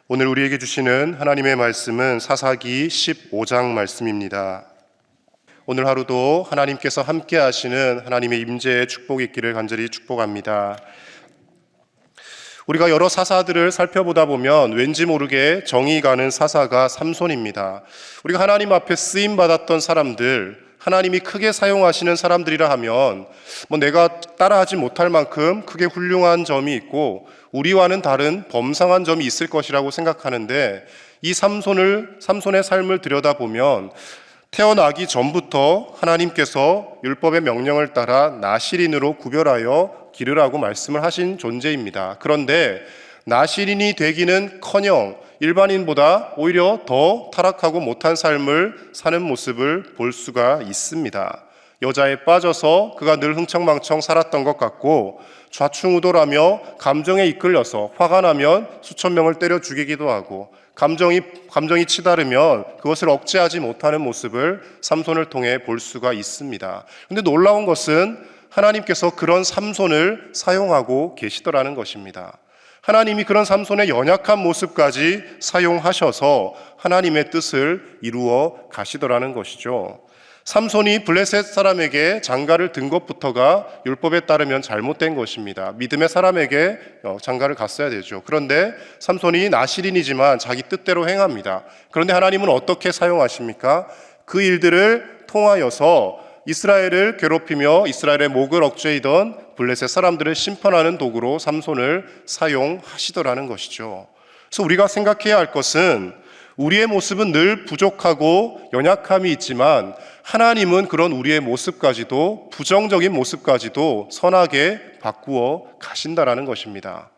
오늘 우리에게 주시는 하나님의 말씀은 사사기 15장 말씀입니다. 오늘 하루도 하나님께서 함께 하시는 하나님의 임재의 축복이 있기를 간절히 축복합니다. 우리가 여러 사사들을 살펴보다 보면 왠지 모르게 정이 가는 사사가 삼손입니다. 우리가 하나님 앞에 쓰임받았던 사람들, 하나님이 크게 사용하시는 사람들이라 하면 내가 따라하지 못할 만큼 크게 훌륭한 점이 있고 우리와는 다른 범상한 점이 있을 것이라고 생각하는데, 이 삼손의 삶을 들여다보면 태어나기 전부터 하나님께서 율법의 명령을 따라 나실인으로 구별하여 기르라고 말씀을 하신 존재입니다. 그런데 나실인이 되기는커녕 일반인보다 오히려 더 타락하고 못한 삶을 사는 모습을 볼 수가 있습니다. 여자에 빠져서 그가 늘 흥청망청 살았던 것 같고, 좌충우돌하며 감정에 이끌려서 화가 나면 수천 명을 때려 죽이기도 하고, 감정이 치다르면 그것을 억제하지 못하는 모습을 삼손을 통해 볼 수가 있습니다. 그런데 놀라운 것은 하나님께서 그런 삼손을 사용하고 계시더라는 것입니다. 하나님이 그런 삼손의 연약한 모습까지 사용하셔서 하나님의 뜻을 이루어 가시더라는 것이죠. 삼손이 블레셋 사람에게 장가를 든 것부터가 율법에 따르면 잘못된 것입니다. 믿음의 사람에게 장가를 갔어야 되죠. 그런데 삼손이 나실인이지만 자기 뜻대로 행합니다. 그런데 하나님은 어떻게 사용하십니까? 그 일들을 통하여서 이스라엘을 괴롭히며 이스라엘의 목을 억제이던 블레셋 사람들을 심판하는 도구로 삼손을 사용하시더라는 것이죠. 그래서 우리가 생각해야 할 것은, 우리의 모습은 늘 부족하고 연약함이 있지만 하나님은 그런 우리의 모습까지도, 부정적인 모습까지도 선하게 바꾸어 가신다라는 것입니다.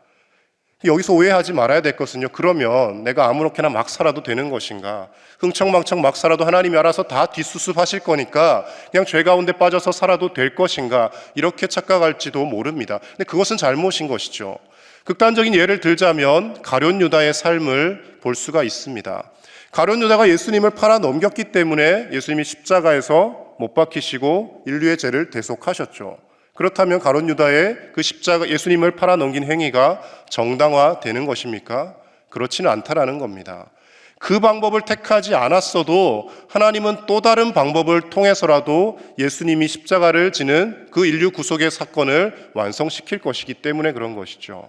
여기서 오해하지 말아야 될 것은요, 그러면 내가 아무렇게나 막 살아도 되는 것인가? 흥청망청 막 살아도 하나님이 알아서 다 뒷수습하실 거니까 그냥 죄 가운데 빠져서 살아도 될 것인가? 이렇게 착각할지도 모릅니다. 근데 그것은 잘못인 것이죠. 극단적인 예를 들자면 가룟 유다의 삶을 볼 수가 있습니다. 가룟 유다가 예수님을 팔아 넘겼기 때문에 예수님이 십자가에서 못 박히시고 인류의 죄를 대속하셨죠. 그렇다면 가룟 유다의 그 십자가, 예수님을 팔아 넘긴 행위가 정당화되는 것입니까? 그렇지는 않다라는 겁니다. 그 방법을 택하지 않았어도 하나님은 또 다른 방법을 통해서라도 예수님이 십자가를 지는 그 인류 구속의 사건을 완성시킬 것이기 때문에 그런 것이죠.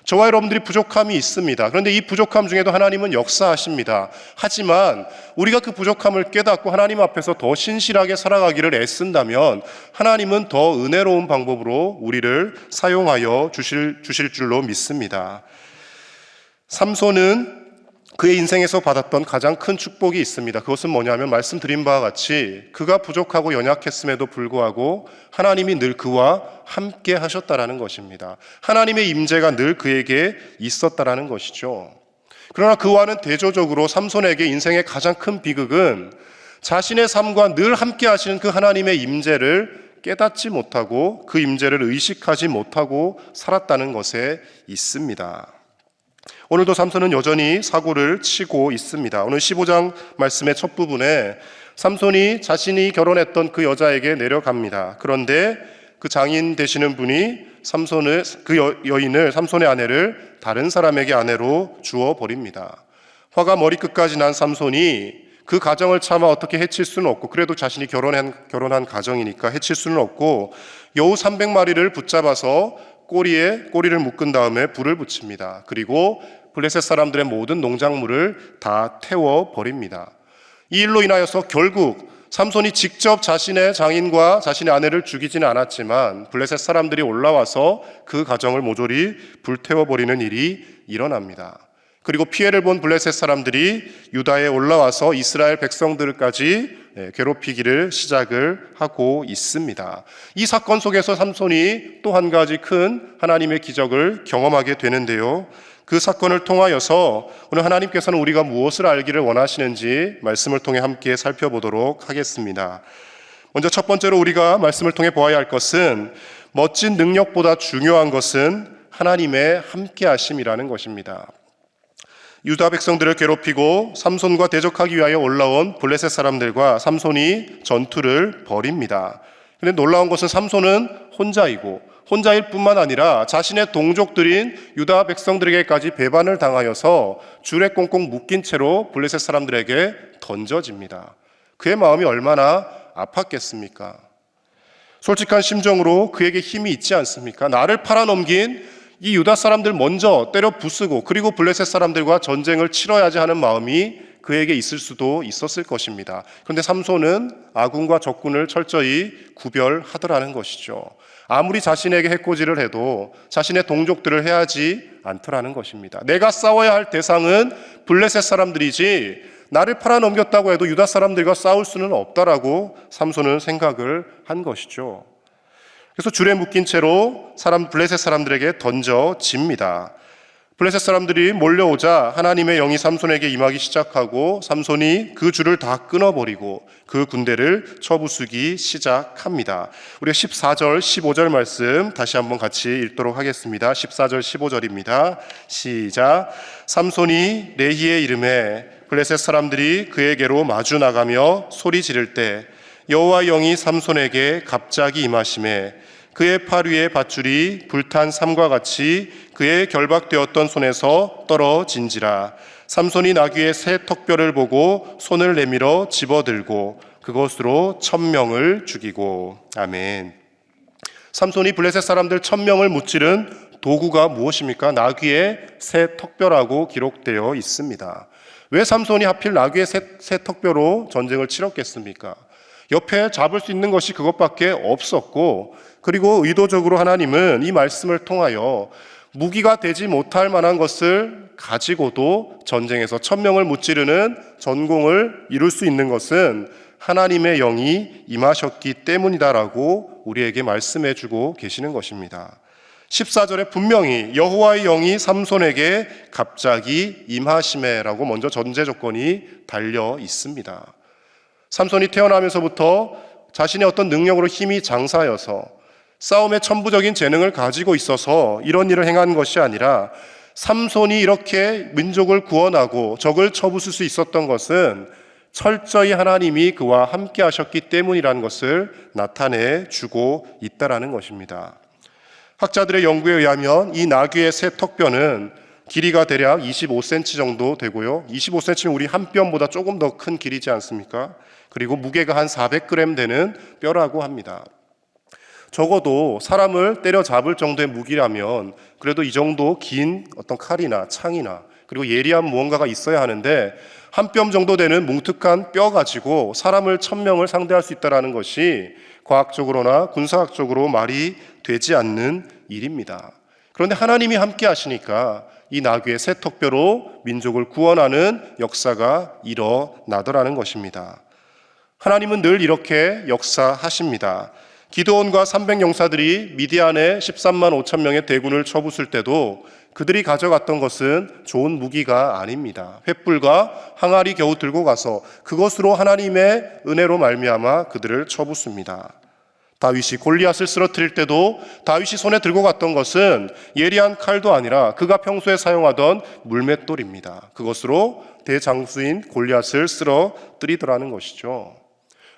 저와 여러분들이 부족함이 있습니다. 그런데 이 부족함 중에도 하나님은 역사하십니다. 하지만 우리가 그 부족함을 깨닫고 하나님 앞에서 더 신실하게 살아가기를 애쓴다면 하나님은 더 은혜로운 방법으로 우리를 사용하여 주실 줄로 믿습니다. 삼손은 그의 인생에서 받았던 가장 큰 축복이 있습니다. 그것은 뭐냐면, 말씀드린 바와 같이 그가 부족하고 연약했음에도 불구하고 하나님이 늘 그와 함께 하셨다라는 것입니다. 하나님의 임재가 늘 그에게 있었다라는 것이죠. 그러나 그와는 대조적으로 삼손에게 인생의 가장 큰 비극은 자신의 삶과 늘 함께 하시는 그 하나님의 임재를 깨닫지 못하고 그 임재를 의식하지 못하고 살았다는 것에 있습니다. 오늘도 삼손은 여전히 사고를 치고 있습니다. 오늘 15장 말씀의 첫 부분에 삼손이 자신이 결혼했던 그 여자에게 내려갑니다. 그런데 그 장인 되시는 분이 여인을, 삼손의 아내를 다른 사람에게 아내로 주어 버립니다. 화가 머리끝까지 난 삼손이 그 가정을 차마 어떻게 해칠 수는 없고, 그래도 자신이 결혼한 가정이니까 해칠 수는 없고, 여우 300마리를 붙잡아서 꼬리를 묶은 다음에 불을 붙입니다. 그리고 블레셋 사람들의 모든 농작물을 다 태워 버립니다. 이 일로 인하여서 결국 삼손이 직접 자신의 장인과 자신의 아내를 죽이지는 않았지만 블레셋 사람들이 올라와서 그 가정을 모조리 불태워 버리는 일이 일어납니다. 그리고 피해를 본 블레셋 사람들이 유다에 올라와서 이스라엘 백성들까지 괴롭히기를 시작을 하고 있습니다. 이 사건 속에서 삼손이 또 한 가지 큰 하나님의 기적을 경험하게 되는데요. 그 사건을 통하여서 오늘 하나님께서는 우리가 무엇을 알기를 원하시는지 말씀을 통해 함께 살펴보도록 하겠습니다. 먼저 첫 번째로 우리가 말씀을 통해 보아야 할 것은, 멋진 능력보다 중요한 것은 하나님의 함께하심이라는 것입니다. 유다 백성들을 괴롭히고 삼손과 대적하기 위하여 올라온 블레셋 사람들과 삼손이 전투를 벌입니다. 그런데 놀라운 것은 삼손은 혼자이고 혼자일 뿐만 아니라 자신의 동족들인 유다 백성들에게까지 배반을 당하여서 줄에 꽁꽁 묶인 채로 블레셋 사람들에게 던져집니다. 그의 마음이 얼마나 아팠겠습니까? 솔직한 심정으로 그에게 힘이 있지 않습니까? 나를 팔아넘긴 이 유다 사람들 먼저 때려 부수고 그리고 블레셋 사람들과 전쟁을 치러야지 하는 마음이 그에게 있을 수도 있었을 것입니다. 그런데 삼손은 아군과 적군을 철저히 구별하더라는 것이죠. 아무리 자신에게 해코지를 해도 자신의 동족들을 해하지 않더라는 것입니다. 내가 싸워야 할 대상은 블레셋 사람들이지 나를 팔아넘겼다고 해도 유다 사람들과 싸울 수는 없다라고 삼손은 생각을 한 것이죠. 그래서 줄에 묶인 채로 블레셋 사람들에게 던져집니다. 블레셋 사람들이 몰려오자 하나님의 영이 삼손에게 임하기 시작하고 삼손이 그 줄을 다 끊어버리고 그 군대를 쳐부수기 시작합니다. 우리가 14절, 15절 말씀 다시 한번 같이 읽도록 하겠습니다. 14절, 15절입니다. 시작. 삼손이 레히의 이름에 블레셋 사람들이 그에게로 마주 나가며 소리 지를 때 여호와 영이 삼손에게 갑자기 임하시매 그의 팔 위에 밧줄이 불탄 삼과 같이 그의 결박되었던 손에서 떨어진지라. 삼손이 나귀의 새 턱뼈를 보고 손을 내밀어 집어들고 그것으로 1000명을 죽이고. 아멘. 삼손이 블레셋 사람들 1000명을 무찌른 도구가 무엇입니까? 나귀의 새 턱뼈라고 기록되어 있습니다. 왜 삼손이 하필 나귀의 새 턱뼈로 전쟁을 치렀겠습니까? 옆에 잡을 수 있는 것이 그것밖에 없었고, 그리고 의도적으로 하나님은 이 말씀을 통하여 무기가 되지 못할 만한 것을 가지고도 전쟁에서 1000명을 무찌르는 전공을 이룰 수 있는 것은 하나님의 영이 임하셨기 때문이다라고 우리에게 말씀해 주고 계시는 것입니다. 14절에 분명히 여호와의 영이 삼손에게 갑자기 임하시매라고 먼저 전제 조건이 달려 있습니다. 삼손이 태어나면서부터 자신의 어떤 능력으로 힘이 장사여서 싸움의 천부적인 재능을 가지고 있어서 이런 일을 행한 것이 아니라 삼손이 이렇게 민족을 구원하고 적을 쳐부술 수 있었던 것은 철저히 하나님이 그와 함께 하셨기 때문이라는 것을 나타내 주고 있다라는 것입니다. 학자들의 연구에 의하면 이 나귀의 새 턱뼈는 길이가 대략 25cm 정도 되고요. 25cm면 우리 한 뼘보다 조금 더 큰 길이지 않습니까? 그리고 무게가 한 400g 되는 뼈라고 합니다. 적어도 사람을 때려잡을 정도의 무기라면 그래도 이 정도 긴 어떤 칼이나 창이나 그리고 예리한 무언가가 있어야 하는데 한 뼘 정도 되는 뭉툭한 뼈 가지고 사람을 1000명을 상대할 수 있다는 것이 과학적으로나 군사학적으로 말이 되지 않는 일입니다. 그런데 하나님이 함께 하시니까 이 나귀의 새 턱뼈로 민족을 구원하는 역사가 일어나더라는 것입니다. 하나님은 늘 이렇게 역사하십니다. 기드온과 300용사들이 미디안의 13만 5천 명의 대군을 쳐부술 때도 그들이 가져갔던 것은 좋은 무기가 아닙니다. 횃불과 항아리 겨우 들고 가서 그것으로 하나님의 은혜로 말미암아 그들을 쳐부숩니다. 다윗이 골리앗을 쓰러뜨릴 때도 다윗이 손에 들고 갔던 것은 예리한 칼도 아니라 그가 평소에 사용하던 물맷돌입니다. 그것으로 대장수인 골리앗을 쓰러뜨리더라는 것이죠.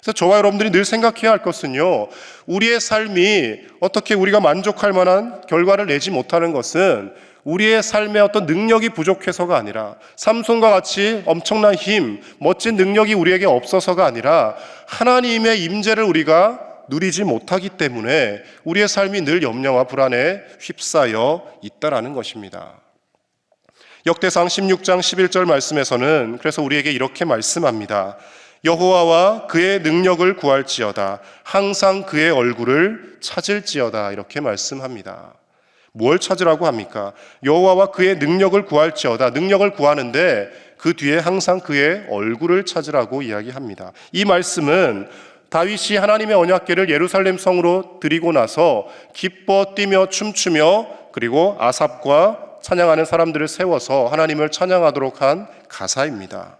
그래서 저와 여러분들이 늘 생각해야 할 것은요, 우리의 삶이 어떻게 우리가 만족할 만한 결과를 내지 못하는 것은 우리의 삶에 어떤 능력이 부족해서가 아니라 삼손과 같이 엄청난 힘, 멋진 능력이 우리에게 없어서가 아니라 하나님의 임재를 우리가 누리지 못하기 때문에 우리의 삶이 늘 염려와 불안에 휩싸여 있다라는 것입니다. 역대상 16장 11절 말씀에서는 그래서 우리에게 이렇게 말씀합니다. 여호와와 그의 능력을 구할지어다. 항상 그의 얼굴을 찾을지어다. 이렇게 말씀합니다. 뭘 찾으라고 합니까? 여호와와 그의 능력을 구할지어다. 능력을 구하는데 그 뒤에 항상 그의 얼굴을 찾으라고 이야기합니다. 이 말씀은 다윗이 하나님의 언약궤를 예루살렘 성으로 드리고 나서 기뻐 뛰며 춤추며 그리고 아삽과 찬양하는 사람들을 세워서 하나님을 찬양하도록 한 가사입니다.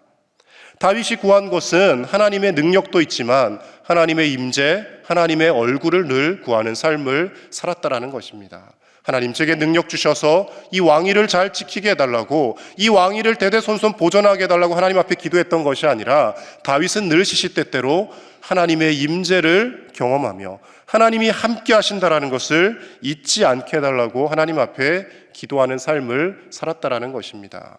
다윗이 구한 것은 하나님의 능력도 있지만 하나님의 임재, 하나님의 얼굴을 늘 구하는 삶을 살았다라는 것입니다. 하나님 제게 능력 주셔서 이 왕위를 잘 지키게 해달라고, 이 왕위를 대대손손 보존하게 해달라고 하나님 앞에 기도했던 것이 아니라 다윗은 늘 시시때때로 하나님의 임재를 경험하며 하나님이 함께 하신다라는 것을 잊지 않게 해달라고 하나님 앞에 기도하는 삶을 살았다라는 것입니다.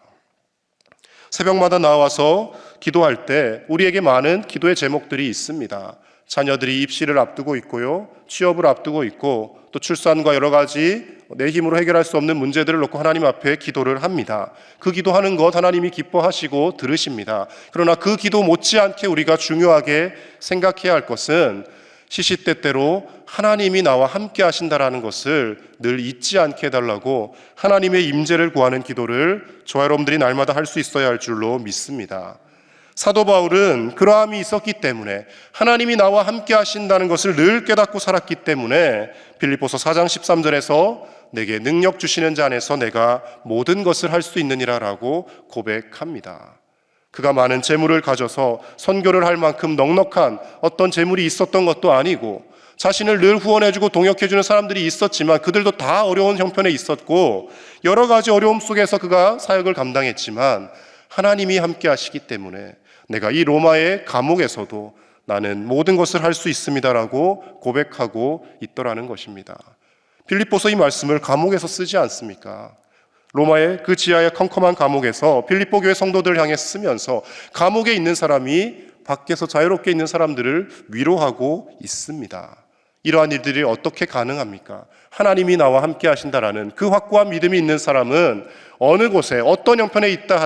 새벽마다 나와서 기도할 때 우리에게 많은 기도의 제목들이 있습니다. 자녀들이 입시를 앞두고 있고요, 취업을 앞두고 있고, 또 출산과 여러 가지 내 힘으로 해결할 수 없는 문제들을 놓고 하나님 앞에 기도를 합니다. 그 기도하는 것 하나님이 기뻐하시고 들으십니다. 그러나 그 기도 못지않게 우리가 중요하게 생각해야 할 것은 시시때때로 하나님이 나와 함께 하신다라는 것을 늘 잊지 않게 해달라고 하나님의 임재를 구하는 기도를 저와 여러분들이 날마다 할 수 있어야 할 줄로 믿습니다. 사도 바울은 그러함이 있었기 때문에, 하나님이 나와 함께 하신다는 것을 늘 깨닫고 살았기 때문에 빌립보서 4장 13절에서 내게 능력 주시는 자 안에서 내가 모든 것을 할 수 있느니라 라고 고백합니다. 그가 많은 재물을 가져서 선교를 할 만큼 넉넉한 어떤 재물이 있었던 것도 아니고, 자신을 늘 후원해주고 동역해주는 사람들이 있었지만 그들도 다 어려운 형편에 있었고, 여러 가지 어려움 속에서 그가 사역을 감당했지만 하나님이 함께 하시기 때문에 내가 이 로마의 감옥에서도 나는 모든 것을 할 수 있습니다라고 고백하고 있더라는 것입니다. 빌립보서 이 말씀을 감옥에서 쓰지 않습니까? 로마의 그 지하의 컴컴한 감옥에서 빌립보 교회 성도들을 향해 쓰면서 감옥에 있는 사람이 밖에서 자유롭게 있는 사람들을 위로하고 있습니다. 이러한 일들이 어떻게 가능합니까? 하나님이 나와 함께 하신다라는 그 확고한 믿음이 있는 사람은 어느 곳에 어떤 형편에 있다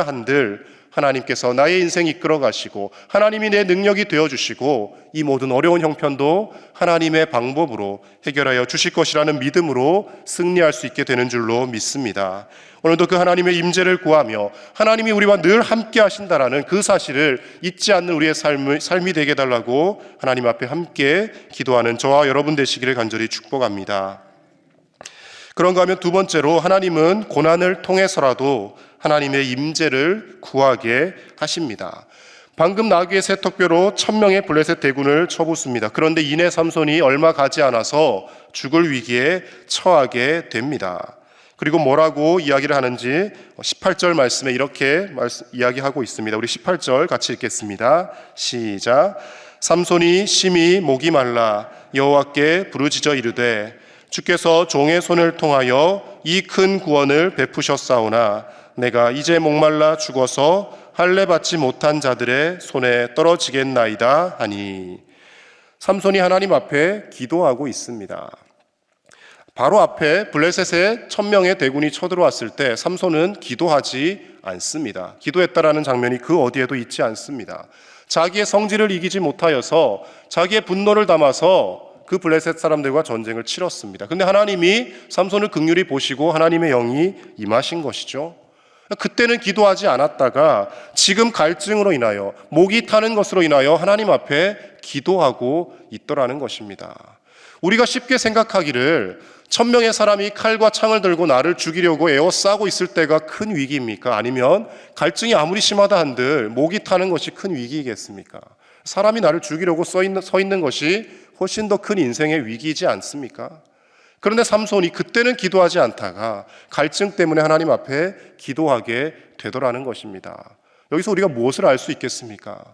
한들 하나님께서 나의 인생 이끌어 가시고 하나님이 내 능력이 되어주시고 이 모든 어려운 형편도 하나님의 방법으로 해결하여 주실 것이라는 믿음으로 승리할 수 있게 되는 줄로 믿습니다. 오늘도 그 하나님의 임재를 구하며 하나님이 우리와 늘 함께 하신다라는 그 사실을 잊지 않는 우리의 삶이 되게 해달라고 하나님 앞에 함께 기도하는 저와 여러분 되시기를 간절히 축복합니다. 그런가 하면 두 번째로, 하나님은 고난을 통해서라도 하나님의 임재를 구하게 하십니다. 방금 나귀의 세턱뼈로 1000명의 블레셋 대군을 쳐붓습니다. 그런데 이내 삼손이 얼마 가지 않아서 죽을 위기에 처하게 됩니다. 그리고 뭐라고 이야기를 하는지 18절 말씀에 이렇게 이야기하고 있습니다. 우리 18절 같이 읽겠습니다. 시작. 삼손이 심히 목이 말라 여호와께 부르짖어 이르되 주께서 종의 손을 통하여 이 큰 구원을 베푸셨사오나 내가 이제 목말라 죽어서 할례 받지 못한 자들의 손에 떨어지겠나이다 하니. 삼손이 하나님 앞에 기도하고 있습니다. 바로 앞에 블레셋의 1000명의 대군이 쳐들어왔을 때 삼손은 기도하지 않습니다. 기도했다라는 장면이 그 어디에도 있지 않습니다. 자기의 성질을 이기지 못하여서 자기의 분노를 담아서 그 블레셋 사람들과 전쟁을 치렀습니다. 근데 하나님이 삼손을 긍휼히 보시고 하나님의 영이 임하신 것이죠. 그때는 기도하지 않았다가 지금 갈증으로 인하여, 목이 타는 것으로 인하여 하나님 앞에 기도하고 있더라는 것입니다. 우리가 쉽게 생각하기를 1000명의 사람이 칼과 창을 들고 나를 죽이려고 에워싸고 있을 때가 큰 위기입니까? 아니면 갈증이 아무리 심하다 한들 목이 타는 것이 큰 위기이겠습니까? 사람이 나를 죽이려고 서 있는 것이 훨씬 더 큰 인생의 위기이지 않습니까? 그런데 삼손이 그때는 기도하지 않다가 갈증 때문에 하나님 앞에 기도하게 되더라는 것입니다. 여기서 우리가 무엇을 알 수 있겠습니까?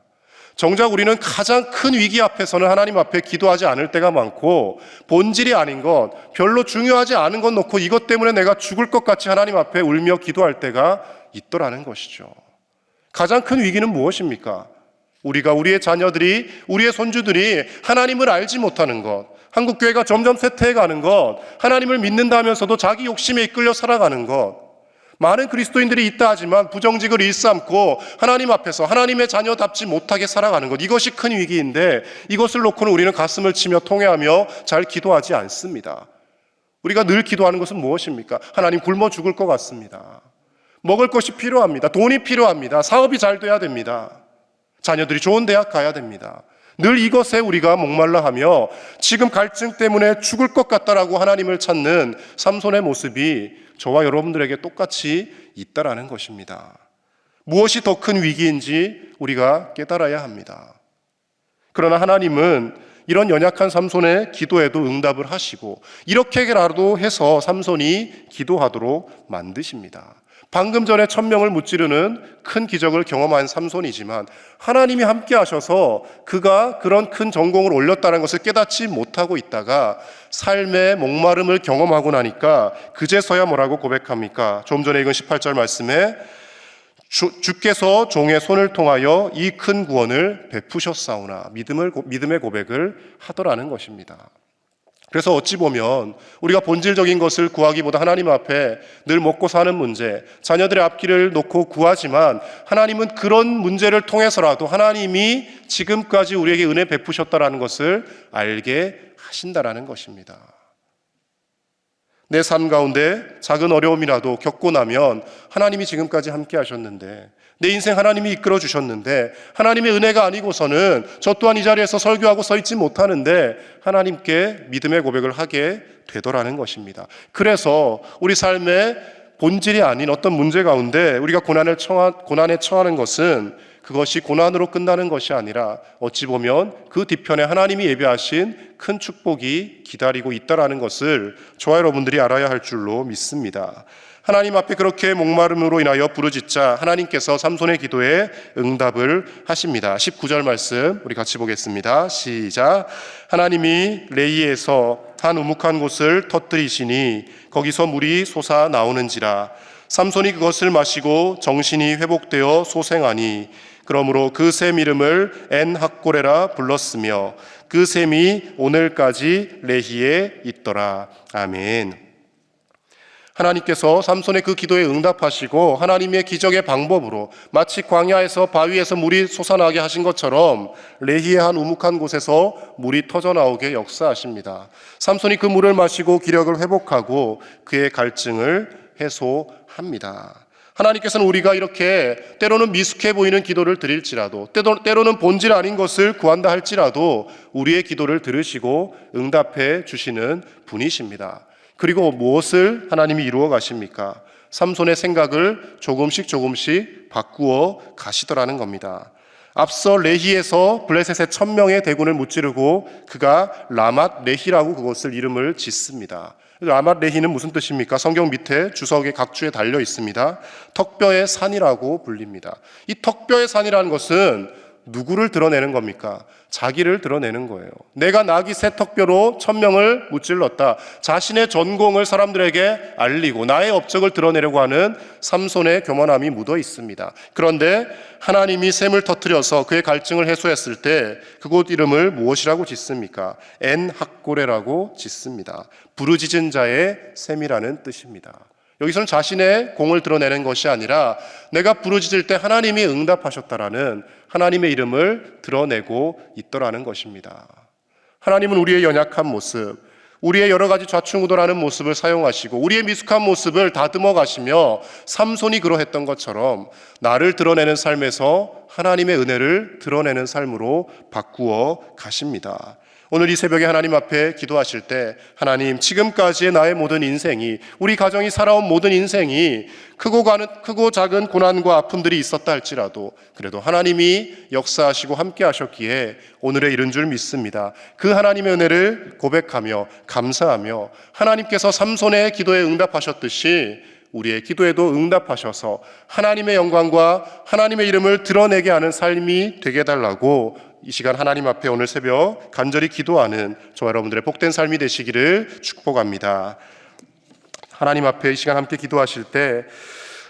정작 우리는 가장 큰 위기 앞에서는 하나님 앞에 기도하지 않을 때가 많고, 본질이 아닌 것, 별로 중요하지 않은 것 놓고 이것 때문에 내가 죽을 것 같이 하나님 앞에 울며 기도할 때가 있더라는 것이죠. 가장 큰 위기는 무엇입니까? 우리의 자녀들이, 우리의 손주들이 하나님을 알지 못하는 것, 한국교회가 점점 쇠퇴해가는 것, 하나님을 믿는다 하면서도 자기 욕심에 이끌려 살아가는 것, 많은 그리스도인들이 있다 하지만 부정직을 일삼고 하나님 앞에서 하나님의 자녀답지 못하게 살아가는 것, 이것이 큰 위기인데 이것을 놓고는 우리는 가슴을 치며 통회하며 잘 기도하지 않습니다. 우리가 늘 기도하는 것은 무엇입니까? 하나님, 굶어 죽을 것 같습니다. 먹을 것이 필요합니다. 돈이 필요합니다. 사업이 잘 돼야 됩니다. 자녀들이 좋은 대학 가야 됩니다. 늘 이것에 우리가 목말라 하며 지금 갈증 때문에 죽을 것 같다라고 하나님을 찾는 삼손의 모습이 저와 여러분들에게 똑같이 있다라는 것입니다. 무엇이 더 큰 위기인지 우리가 깨달아야 합니다. 그러나 하나님은 이런 연약한 삼손의 기도에도 응답을 하시고 이렇게라도 해서 삼손이 기도하도록 만드십니다. 방금 전에 1000명을 무찌르는 큰 기적을 경험한 삼손이지만 하나님이 함께 하셔서 그가 그런 큰 전공을 올렸다는 것을 깨닫지 못하고 있다가 삶의 목마름을 경험하고 나니까 그제서야 뭐라고 고백합니까? 좀 전에 읽은 18절 말씀에 주께서 종의 손을 통하여 이 큰 구원을 베푸셨사오나 믿음의 고백을 하더라는 것입니다. 그래서 어찌 보면 우리가 본질적인 것을 구하기보다 하나님 앞에 늘 먹고 사는 문제, 자녀들의 앞길을 놓고 구하지만 하나님은 그런 문제를 통해서라도 하나님이 지금까지 우리에게 은혜 베푸셨다라는 것을 알게 하신다라는 것입니다. 내 삶 가운데 작은 어려움이라도 겪고 나면 하나님이 지금까지 함께 하셨는데, 내 인생 하나님이 이끌어 주셨는데 하나님의 은혜가 아니고서는 저 또한 이 자리에서 설교하고 서 있지 못하는데 하나님께 믿음의 고백을 하게 되더라는 것입니다. 그래서 우리 삶의 본질이 아닌 어떤 문제 가운데 우리가 고난에 처하는 것은 그것이 고난으로 끝나는 것이 아니라 어찌 보면 그 뒤편에 하나님이 예비하신 큰 축복이 기다리고 있다라는 것을 저와 여러분들이 알아야 할 줄로 믿습니다. 하나님 앞에 그렇게 목마름으로 인하여 부르짖자 하나님께서 삼손의 기도에 응답을 하십니다. 19절 말씀 우리 같이 보겠습니다. 시작. 하나님이 레이에서 한 우묵한 곳을 터뜨리시니 거기서 물이 솟아 나오는지라. 삼손이 그것을 마시고 정신이 회복되어 소생하니 그러므로 그 샘 이름을 엔학고레라 불렀으며 그 샘이 오늘까지 레히에 있더라. 아멘. 하나님께서 삼손의 그 기도에 응답하시고 하나님의 기적의 방법으로 마치 광야에서 바위에서 물이 솟아나게 하신 것처럼 레히의 한 우묵한 곳에서 물이 터져나오게 역사하십니다. 삼손이 그 물을 마시고 기력을 회복하고 그의 갈증을 해소합니다. 하나님께서는 우리가 이렇게 때로는 미숙해 보이는 기도를 드릴지라도 때로는 본질 아닌 것을 구한다 할지라도 우리의 기도를 들으시고 응답해 주시는 분이십니다. 그리고 무엇을 하나님이 이루어 가십니까? 삼손의 생각을 조금씩 바꾸어 가시더라는 겁니다. 앞서 레히에서 블레셋의 1000명의 대군을 무찌르고 그가 라맛 레히라고 그것을 이름을 짓습니다. 라맛 레히는 무슨 뜻입니까? 성경 밑에 주석의 각주에 달려 있습니다. 턱뼈의 산이라고 불립니다. 이 턱뼈의 산이라는 것은 누구를 드러내는 겁니까? 자기를 드러내는 거예요. 내가 나귀 새 턱뼈로 1000명을 무찔렀다. 자신의 전공을 사람들에게 알리고 나의 업적을 드러내려고 하는 삼손의 교만함이 묻어 있습니다. 그런데 하나님이 샘을 터뜨려서 그의 갈증을 해소했을 때 그곳 이름을 무엇이라고 짓습니까? 엔학고레라고 짓습니다. 부르짖은 자의 샘이라는 뜻입니다. 여기서는 자신의 공을 드러내는 것이 아니라 내가 부르짖을 때 하나님이 응답하셨다라는 하나님의 이름을 드러내고 있더라는 것입니다. 하나님은 우리의 연약한 모습, 우리의 여러 가지 좌충우돌하는 모습을 사용하시고 우리의 미숙한 모습을 다듬어 가시며 삼손이 그러했던 것처럼 나를 드러내는 삶에서 하나님의 은혜를 드러내는 삶으로 바꾸어 가십니다. 오늘 이 새벽에 하나님 앞에 기도하실 때 하나님, 지금까지의 나의 모든 인생이, 우리 가정이 살아온 모든 인생이 크고 작은 고난과 아픔들이 있었다 할지라도 그래도 하나님이 역사하시고 함께 하셨기에 오늘에 이른 줄 믿습니다. 그 하나님의 은혜를 고백하며 감사하며 하나님께서 삼손의 기도에 응답하셨듯이 우리의 기도에도 응답하셔서 하나님의 영광과 하나님의 이름을 드러내게 하는 삶이 되게 해달라고 이 시간 하나님 앞에 오늘 새벽 간절히 기도하는 저와 여러분들의 복된 삶이 되시기를 축복합니다. 하나님 앞에 이 시간 함께 기도하실 때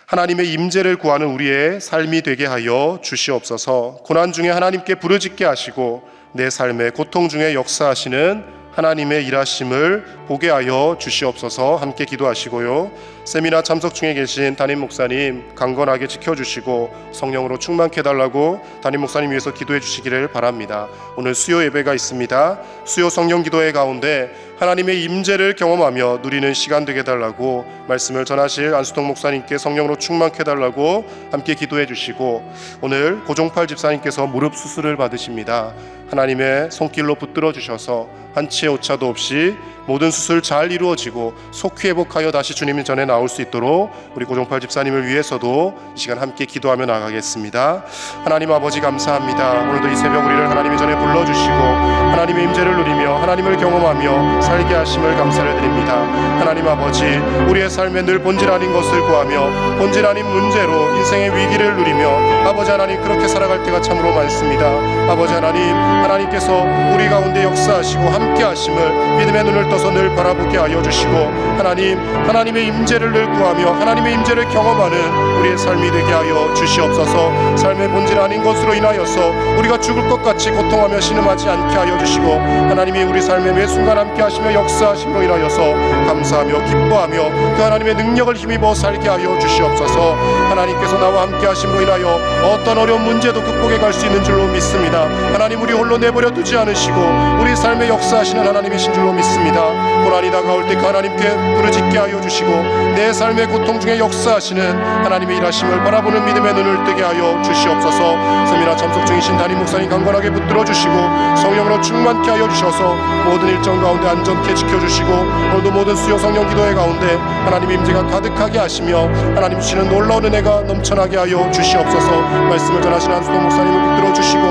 하나님의 임재를 구하는 우리의 삶이 되게 하여 주시옵소서. 고난 중에 하나님께 부르짖게 하시고 내 삶의 고통 중에 역사하시는 하나님의 일하심을 보게 하여 주시옵소서. 함께 기도하시고요. 세미나 참석 중에 계신 담임 목사님 강건하게 지켜주시고 성령으로 충만케 해달라고 담임 목사님 위해서 기도해 주시기를 바랍니다. 오늘 수요 예배가 있습니다. 수요 성령 기도회 가운데 하나님의 임재를 경험하며 누리는 시간 되게 해달라고 말씀을 전하실 안수동 목사님께 성령으로 충만케 해달라고 함께 기도해 주시고 오늘 고종팔 집사님께서 무릎 수술을 받으십니다. 하나님의 손길로 붙들어 주셔서 한치의 오차도 없이 모든 수술 잘 이루어지고 속히 회복하여 다시 주님 전에 나올 수 있도록 우리 고종팔 집사님을 위해서도 이 시간 함께 기도하며 나가겠습니다. 하나님 아버지 감사합니다. 오늘도 이 새벽 우리를 하나님의 전에 불러주시고 하나님의 임재를 누리며 하나님을 경험하며 살게 하심을 감사를 드립니다. 하나님 아버지, 우리의 삶에 늘 본질 아닌 것을 구하며 본질 아닌 문제로 인생의 위기를 누리며 아버지 하나님 그렇게 살아갈 때가 참으로 많습니다. 아버지 하나님, 하나님께서 우리 가운데 역사하시고 함께 하심을 믿음의 눈을 떠서 늘 바라보게 하여 주시고 하나님의 임재를 늘 구하며 하나님의 임재를 경험하는 우리의 삶이 되게 하여 주시옵소서. 삶의 본질 아닌 것으로 인하여서 우리가 죽을 것 같이 고통하며 신음하지 않게 하여 주시고 하나님이 우리 삶의 매 순간 함께 하시며 역사하심으로 인하여서 감사하며 기뻐하며 그 하나님의 능력을 힘입어 살게 하여 주시옵소서. 하나님께서 나와 함께 하심으로 인하여 어떤 어려운 문제도 극복해 갈 수 있는 줄로 믿습니다. 하나님, 우리 홀로 내버려 두지 않으시고 우리 삶에 역사하시는 하나님이신 줄로 믿습니다. 고난이 다가올 때 그 하나님께 부르짖게 하여 주시고 내 삶의 고통 중에 역사하시는 하나님의 일하심을 바라보는 믿음의 눈을 뜨게 하여 주시옵소서. 세미나 참석 중이신 담임 목사님 강건하게 붙들어 주시고 성령으로 충만케 하여 주셔서 모든 일정 가운데 안전케 지켜주시고 오늘도 모든 수요 성령 기도회 가운데 하나님의 임재가 가득하게 하시며 하나님 주시는 놀라운 은혜가 넘쳐나게 하여 주시옵소서. 말씀을 전하시는 한수동 목사님을 붙들어 주시고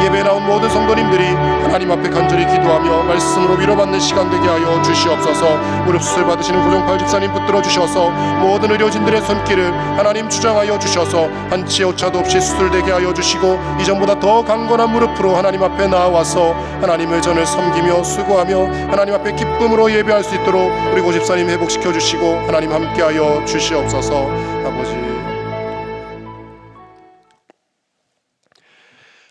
예배에 나온 모든 성도님들이 하나님 앞에 간절히 기도하며 말씀으로 위로받는 시간 되게 하여 주시옵소서. 무릎 수술 받으시는 고종팔 집사님 붙들어 주셔서 모든 의료진들의 손길을 하나님 주장하여 주셔서 한치의 오차도 없이 수술되게 하여 주시고 이전보다 더 강건한 무릎으로 하나님 앞에 나와서 하나님의 전을 섬기며 수고하며 하나님 앞에 기쁨으로 예배할 수 있도록 우리 고 집사님 회복시켜 주시고 하나님 함께하여 주시옵소서.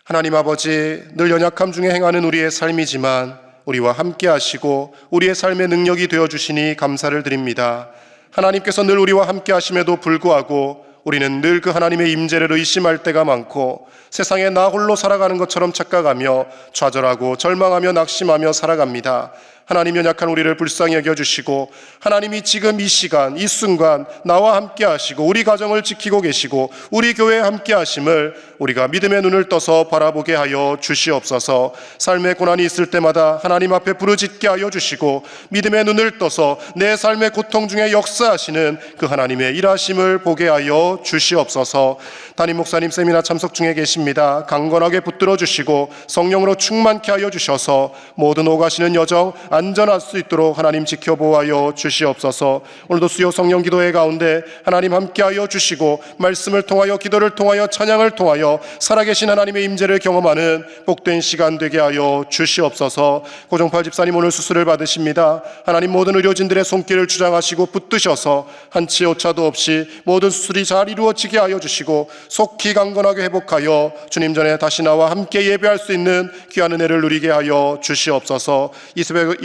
하나님 아버지, 늘 연약함 중에 행하는 우리의 삶이지만 우리와 함께 하시고 우리의 삶의 능력이 되어주시니 감사를 드립니다. 하나님께서 늘 우리와 함께 하심에도 불구하고 우리는 늘 그 하나님의 임재를 의심할 때가 많고 세상에 나 홀로 살아가는 것처럼 착각하며 좌절하고 절망하며 낙심하며 살아갑니다. 하나님, 연약한 우리를 불쌍히 여겨주시고 하나님이 지금 이 시간 이 순간 나와 함께 하시고 우리 가정을 지키고 계시고 우리 교회에 함께 하심을 우리가 믿음의 눈을 떠서 바라보게 하여 주시옵소서. 삶의 고난이 있을 때마다 하나님 앞에 부르짖게 하여 주시고 믿음의 눈을 떠서 내 삶의 고통 중에 역사하시는 그 하나님의 일하심을 보게 하여 주시옵소서. 담임 목사님 세미나 참석 중에 계십니다. 강건하게 붙들어 주시고 성령으로 충만케 하여 주셔서 모든 오가시는 여정 안전할 수 있도록 하나님 지켜보아여 주시옵소서. 오늘도 수요 성령 기도회 가운데 하나님 함께하여 주시고 말씀을 통하여 기도를 통하여 찬양을 통하여 살아계신 하나님의 임재를 경험하는 복된 시간 되게 하여 주시옵소서. 고종팔 집사님 오늘 수술을 받으십니다. 하나님, 모든 의료진들의 손길을 주장하시고 붙드셔서 한치의 오차도 없이 모든 수술이 잘 이루어지게 하여 주시고 속히 강건하게 회복하여 주님 전에 다시 나와 함께 예배할 수 있는 귀한 은혜를 누리게 하여 주시옵소서.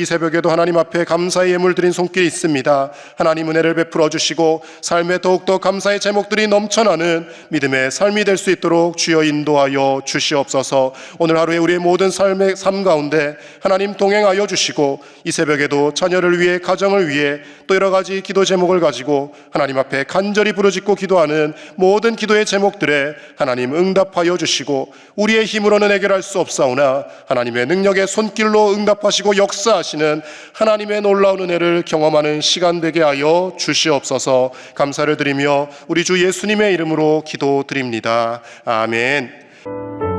이 새벽에도 하나님 앞에 감사의 예물 드린 손길이 있습니다. 하나님 은혜를 베풀어 주시고 삶에 더욱더 감사의 제목들이 넘쳐나는 믿음의 삶이 될 수 있도록 주여 인도하여 주시옵소서. 오늘 하루에 우리의 모든 삶의 삶 가운데 하나님 동행하여 주시고 이 새벽에도 자녀를 위해 가정을 위해 또 여러 가지 기도 제목을 가지고 하나님 앞에 간절히 부르짖고 기도하는 모든 기도의 제목들에 하나님 응답하여 주시고 우리의 힘으로는 해결할 수 없사오나 하나님의 능력의 손길로 응답하시고 역사하시는 하나님의 놀라운 은혜를 경험하는 시간 되게 하여 주시옵소서. 감사를 드리며 우리 주 예수님의 이름으로 기도드립니다. 아멘.